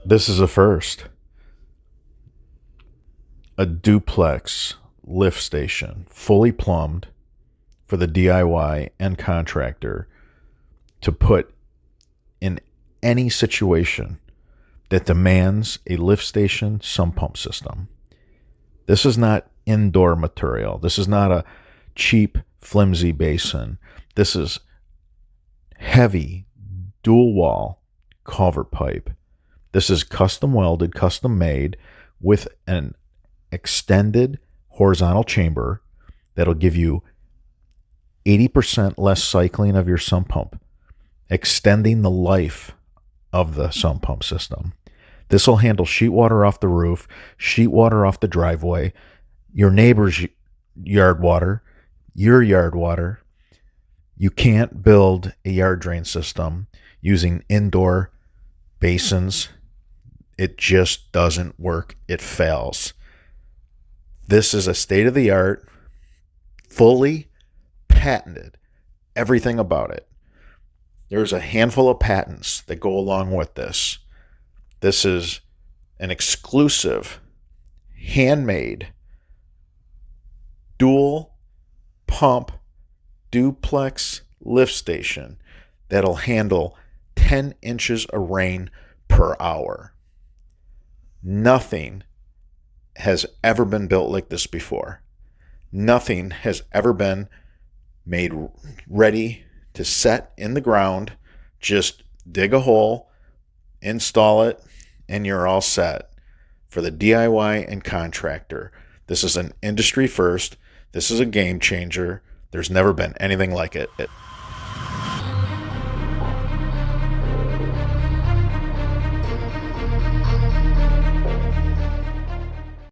This is a first. A duplex lift station, fully plumbed for the DIY and contractor to put in any situation that demands a lift station sump pump system. This is not indoor material. This is not a cheap, flimsy basin. This is heavy, dual wall culvert pipe. This is custom welded, custom made with an extended horizontal chamber that'll give you 80% less cycling of your sump pump, extending the life of the sump pump system. This will handle sheet water off the roof, sheet water off the driveway, your neighbor's yard water, your yard water. You can't build a yard drain system using indoor basins. It just doesn't work. It fails. This is a state-of-the-art, fully patented, everything about it. There's a handful of patents that go along with this. This is an exclusive, handmade, dual pump, duplex lift station that'll handle 10 inches of rain per hour. Nothing has ever been built like this before. Nothing has ever been made ready to set in the ground. Just dig a hole, install it, and you're all set. For the DIY and contractor, this is an industry first. This is a game changer. There's never been anything like it.